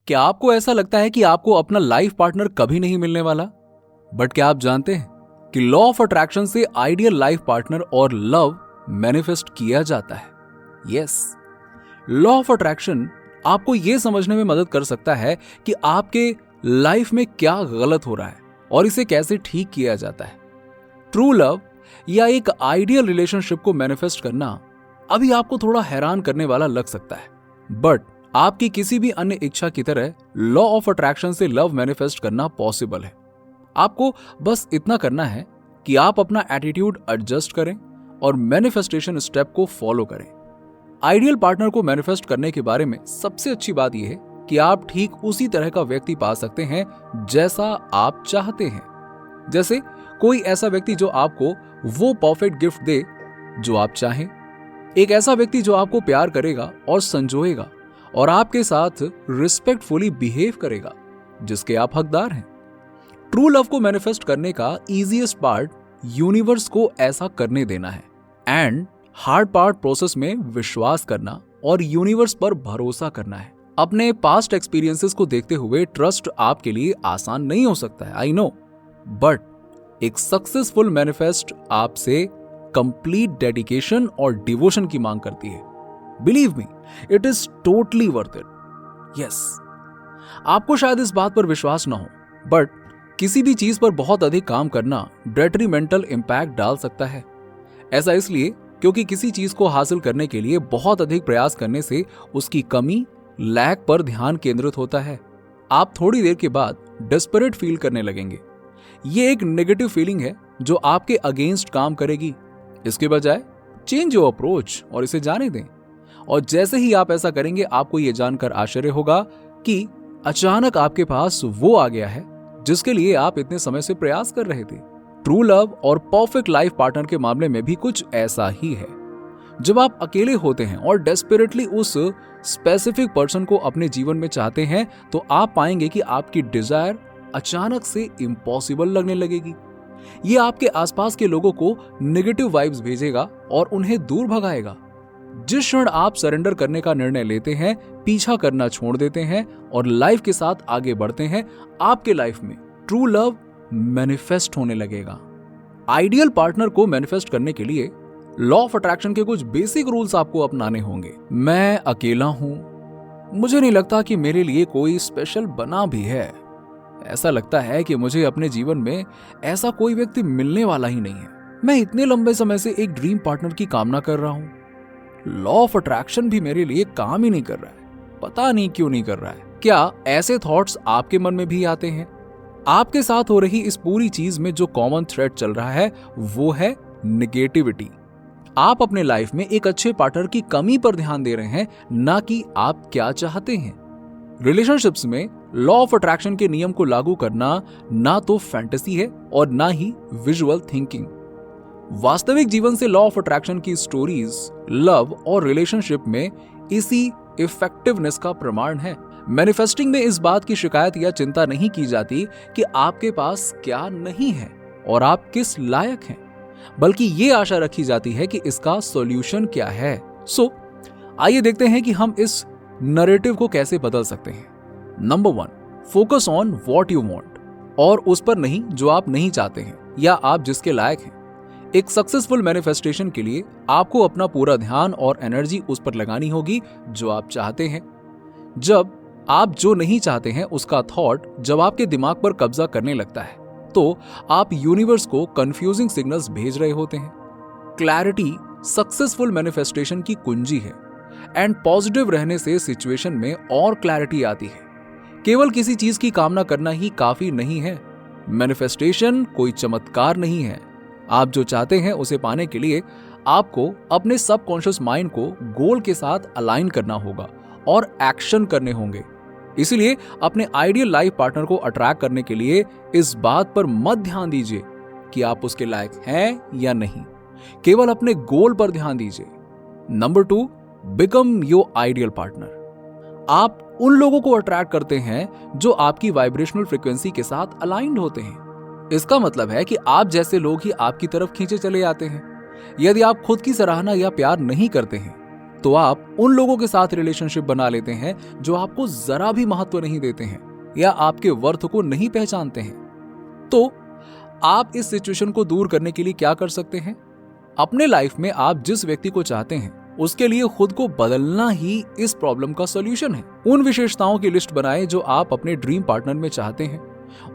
क्या आपको ऐसा लगता है कि आपको अपना लाइफ पार्टनर कभी नहीं मिलने वाला? बट क्या आप जानते हैं कि लॉ ऑफ अट्रैक्शन से आइडियल लाइफ पार्टनर और लव मैनिफेस्ट किया जाता है? यस, लॉ ऑफ अट्रैक्शन आपको यह समझने में मदद कर सकता है कि आपके लाइफ में क्या गलत हो रहा है और इसे कैसे ठीक किया जाता है। ट्रू लव या एक आइडियल रिलेशनशिप को मैनिफेस्ट करना अभी आपको थोड़ा हैरान करने वाला लग सकता है, बट आपकी किसी भी अन्य इच्छा की तरह लॉ ऑफ अट्रैक्शन से लव मैनिफेस्ट करना पॉसिबल है। आपको बस इतना करना है कि आप अपना एटीट्यूड एडजस्ट करें और मैनिफेस्टेशन स्टेप को फॉलो करें। आइडियल पार्टनर को मैनिफेस्ट करने के बारे में सबसे अच्छी बात यह है कि आप ठीक उसी तरह का व्यक्ति पा सकते हैं जैसा आप चाहते हैं। जैसे कोई ऐसा व्यक्ति जो आपको वो परफेक्ट गिफ्ट दे जो आप चाहें, एक ऐसा व्यक्ति जो आपको प्यार करेगा और संजोएगा और आपके साथ रिस्पेक्टफुली बिहेव करेगा, जिसके आप हकदार हैं। ट्रू लव को मैनिफेस्ट करने का इजीएस्ट पार्ट यूनिवर्स को ऐसा करने देना है एंड हार्ड पार्ट प्रोसेस में विश्वास करना और यूनिवर्स पर भरोसा करना है। अपने पास्ट एक्सपीरियंसेस को देखते हुए ट्रस्ट आपके लिए आसान नहीं हो सकता है, आई नो, बट एक सक्सेसफुल मैनिफेस्ट आपसे कंप्लीट डेडिकेशन और डिवोशन की मांग करती है। Believe me, it is totally worth it. Yes, आपको शायद इस बात पर विश्वास ना हो, बट किसी भी चीज पर बहुत अधिक काम करना डेट्रीमेंटल इंपैक्ट डाल सकता है। ऐसा इसलिए क्योंकि किसी चीज को हासिल करने के लिए बहुत अधिक प्रयास करने से उसकी कमी, लैक पर ध्यान केंद्रित होता है। आप थोड़ी देर के बाद डेस्परेट फील करने लगेंगे। ये एक नेगेटिव फीलिंग है जो आपके अगेंस्ट काम करेगी। इसके बजाय चेंज योर अप्रोच और इसे जाने दें। और जैसे ही आप ऐसा करेंगे, आपको यह जानकर आश्चर्य होगा कि अचानक आपके पास वो आ गया है जिसके लिए आप इतने समय से प्रयास कर रहे थे। ट्रू लव और परफेक्ट लाइफ पार्टनर के मामले में भी कुछ ऐसा ही है। जब आप अकेले होते हैं और डेस्परेटली उस स्पेसिफिक पर्सन को अपने जीवन में चाहते हैं, तो आप पाएंगे कि आपकी डिजायर अचानक से इम्पॉसिबल लगने लगेगी। ये आपके आसपास के लोगों को नेगेटिव वाइब्स भेजेगा और उन्हें दूर भगाएगा। जिस क्षण आप सरेंडर करने का निर्णय लेते हैं, पीछा करना छोड़ देते हैं और लाइफ के साथ आगे बढ़ते हैं, आपके लाइफ में ट्रू लव मैनिफेस्ट होने लगेगा। आइडियल पार्टनर को मैनिफेस्ट करने के लिए लॉ ऑफ अट्रैक्शन के कुछ बेसिक रूल्स आपको अपनाने होंगे। मैं अकेला हूं, मुझे नहीं लगता कि मेरे लिए कोई स्पेशल बना भी है। ऐसा लगता है कि मुझे अपने जीवन में ऐसा कोई व्यक्ति मिलने वाला ही नहीं है। मैं इतने लंबे समय से एक ड्रीम पार्टनर की कामना कर रहा हूं। लॉ ऑफ अट्रैक्शन भी मेरे लिए काम ही नहीं कर रहा है, पता नहीं क्यों नहीं कर रहा है। क्या ऐसे थॉट्स आपके मन में भी आते हैं? आपके साथ हो रही इस पूरी चीज में जो कॉमन थ्रेड चल रहा है वो है नेगेटिविटी। आप अपने लाइफ में एक अच्छे पार्टनर की कमी पर ध्यान दे रहे हैं, ना कि आप क्या चाहते हैं। रिलेशनशिप्स में लॉ ऑफ अट्रैक्शन के नियम को लागू करना ना तो फैंटेसी है और ना ही विजुअल थिंकिंग। वास्तविक जीवन से लॉ ऑफ अट्रैक्शन की स्टोरीज लव और रिलेशनशिप में इसी इफेक्टिवनेस का प्रमाण है। मैनिफेस्टिंग में इस बात की शिकायत या चिंता नहीं की जाती कि आपके पास क्या नहीं है और आप किस लायक हैं, बल्कि ये आशा रखी जाती है कि इसका सॉल्यूशन क्या है। सो आइए देखते हैं कि हम इस नैरेटिव को कैसे बदल सकते हैं। Number 1, focus on what you want, और उस पर नहीं जो आप नहीं चाहते हैं या आप जिसके लायक हैं। एक सक्सेसफुल मैनिफेस्टेशन के लिए आपको अपना पूरा ध्यान और एनर्जी उस पर लगानी होगी जो आप चाहते हैं। जब आप जो नहीं चाहते हैं उसका थॉट जब आपके दिमाग पर कब्जा करने लगता है, तो आप यूनिवर्स को कंफ्यूजिंग सिग्नल्स भेज रहे होते हैं। क्लैरिटी सक्सेसफुल मैनिफेस्टेशन की कुंजी है एंड पॉजिटिव रहने से सिचुएशन में और क्लैरिटी आती है। केवल किसी चीज की कामना करना ही काफी नहीं है। मैनिफेस्टेशन कोई चमत्कार नहीं है। आप जो चाहते हैं उसे पाने के लिए आपको अपने सबकॉन्शियस माइंड को गोल के साथ अलाइन करना होगा और एक्शन करने होंगे। इसलिए अपने आइडियल लाइफ पार्टनर को अट्रैक्ट करने के लिए इस बात पर मत ध्यान दीजिए कि आप उसके लायक हैं या नहीं, केवल अपने गोल पर ध्यान दीजिए। Number 2, become your ideal partner. आप उन लोगों को अट्रैक्ट करते हैं जो आपकी वाइब्रेशनल फ्रीक्वेंसी के साथ अलाइंड होते हैं। इसका मतलब है कि आप जैसे लोग ही आपकी तरफ खींचे चले आते हैं। यदि आप खुद की सराहना या प्यार नहीं करते हैं, तो आप उन लोगों के साथ रिलेशनशिप बना लेते हैं जो आपको जरा भी महत्व नहीं देते हैं या आपके वर्थ को नहीं पहचानते हैं। तो आप इस सिचुएशन को दूर करने के लिए क्या कर सकते हैं? अपने लाइफ में आप जिस व्यक्ति को चाहते हैं उसके लिए खुद को बदलना ही इस प्रॉब्लम का सॉल्यूशन है। उन विशेषताओं की लिस्ट बनाएं जो आप अपने ड्रीम पार्टनर में चाहते हैं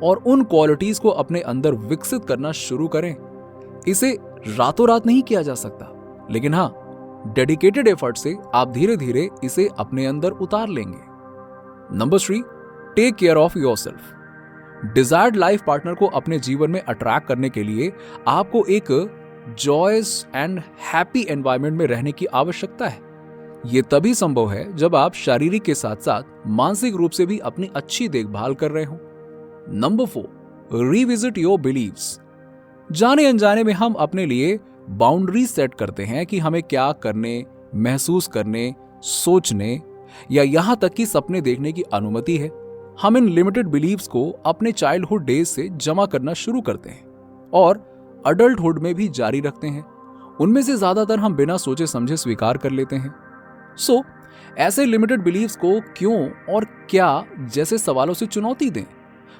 और उन क्वालिटीज को अपने अंदर विकसित करना शुरू करें। इसे रातों रात नहीं किया जा सकता, लेकिन हाँ, डेडिकेटेड एफर्ट से आप धीरे धीरे इसे अपने अंदर उतार लेंगे। Number 3, take care of yourself. Desired life partner को अपने जीवन में अट्रैक्ट करने के लिए आपको एक जॉयस एंड हैप्पी एनवायरनमेंट में रहने की आवश्यकता है। यह तभी संभव है जब आप शारीरिक के साथ साथ मानसिक रूप से भी अपनी अच्छी देखभाल कर रहे हो। Number 4, revisit your beliefs. जाने अनजाने में हम अपने लिए बाउंड्री सेट करते हैं कि हमें क्या करने, महसूस करने, सोचने या यहां तक कि सपने देखने की अनुमति है। हम इन लिमिटेड बिलीव्स को अपने चाइल्डहुड डेज से जमा करना शुरू करते हैं और अडल्टहुड में भी जारी रखते हैं। उनमें से ज्यादातर हम बिना सोचे समझे स्वीकार कर लेते हैं। सो ऐसे लिमिटेड बिलीव्स को क्यों और क्या जैसे सवालों से चुनौती दें।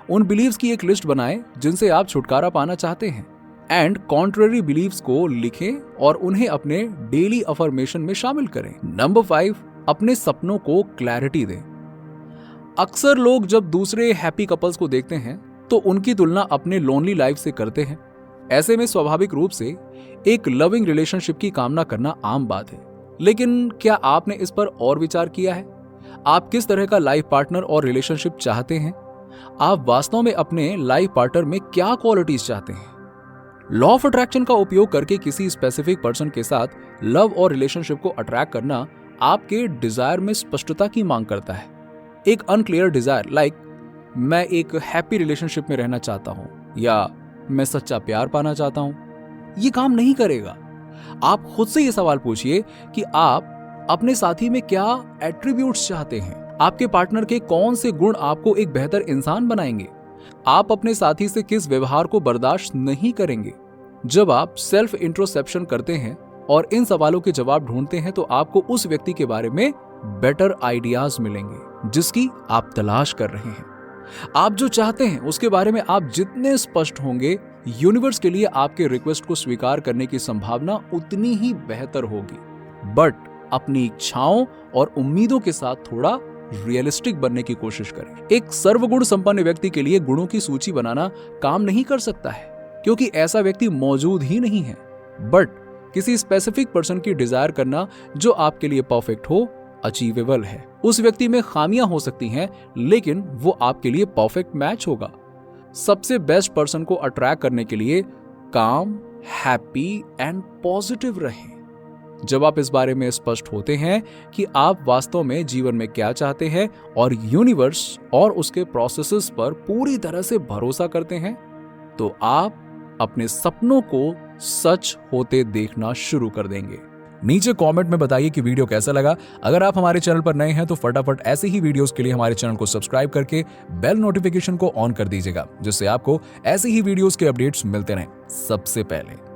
उन बिलीव्स की एक लिस्ट बनाएं जिनसे आप छुटकारा पाना चाहते हैं एंड कॉन्ट्ररी बिलीव्स को लिखें और उन्हें अपने डेली अफर्मेशन में शामिल करें। नंबर 5, अपने सपनों को क्लैरिटी दें। अक्सर लोग जब दूसरे हैप्पी कपल्स को देखते हैं तो उनकी तुलना अपने लोनली लाइफ से करते हैं। ऐसे में स्वाभाविक रूप से एक लविंग रिलेशनशिप की कामना करना आम बात है, लेकिन क्या आपने इस पर और विचार किया है? आप किस तरह का लाइफ पार्टनर और रिलेशनशिप चाहते हैं? आप वास्तव में अपने लाइफ पार्टनर में क्या क्वालिटीज चाहते हैं? लॉ ऑफ अट्रैक्शन का उपयोग करके किसी स्पेसिफिक पर्सन के साथ लव और रिलेशनशिप को अट्रैक्ट करना आपके डिजायर में स्पष्टता की मांग करता है। एक अनक्लियर डिजायर लाइक मैं एक हैप्पी रिलेशनशिप में रहना चाहता हूं या मैं सच्चा प्यार पाना चाहता हूं, ये काम नहीं करेगा। आप खुद से ये सवाल पूछिए कि आप अपने साथी में क्या एट्रीब्यूट्स चाहते हैं। आपके पार्टनर के कौन से गुण आपको एक बेहतर इंसान बनाएंगे? आप अपने साथी से किस व्यवहार को बर्दाश्त नहीं करेंगे? जब आप सेल्फ इंट्रोस्पेक्शन करते हैं और इन सवालों के जवाब ढूंढते हैं तो आपको उस व्यक्ति के बारे में बेटर आइडियाज मिलेंगे जिसकी आप तलाश कर रहे हैं। आप जो चाहते हैं उसके बारे में आप जितने स्पष्ट होंगे, यूनिवर्स के लिए आपके रिक्वेस्ट को स्वीकार करने की संभावना उतनी ही बेहतर होगी। बट अपनी इच्छाओं और उम्मीदों के साथ थोड़ा रियलिस्टिक बनने की कोशिश करें। एक सर्वगुण संपन्न व्यक्ति के लिए गुणों की सूची बनाना काम नहीं कर सकता है, क्योंकि ऐसा व्यक्ति मौजूद ही नहीं है। बट किसी स्पेसिफिक पर्सन की डिजायर करना जो आपके लिए परफेक्ट हो, अचीवेबल है। उस व्यक्ति में खामियां हो सकती हैं, लेकिन वो आपके लिए परफेक्ट मैच होगा। सबसे बेस्ट पर्सन को अट्रैक्ट करने के लिए काम, हैप्पी एंड पॉजिटिव रहें। जब आप इस बारे में स्पष्ट होते हैं कि आप वास्तव में जीवन में क्या चाहते हैं और यूनिवर्स और उसके प्रोसेसेस पर पूरी तरह से भरोसा करते हैं, तो आप अपने सपनों को सच होते देखना शुरू कर देंगे। नीचे कमेंट में बताइए कि वीडियो कैसा लगा। अगर आप हमारे चैनल पर नए हैं तो फटाफट ऐसे ही वीडियोस के लिए हमारे चैनल को सब्सक्राइब करके बेल नोटिफिकेशन को ऑन कर दीजिएगा, जिससे आपको ऐसे ही वीडियोस के अपडेट्स मिलते रहें सबसे पहले।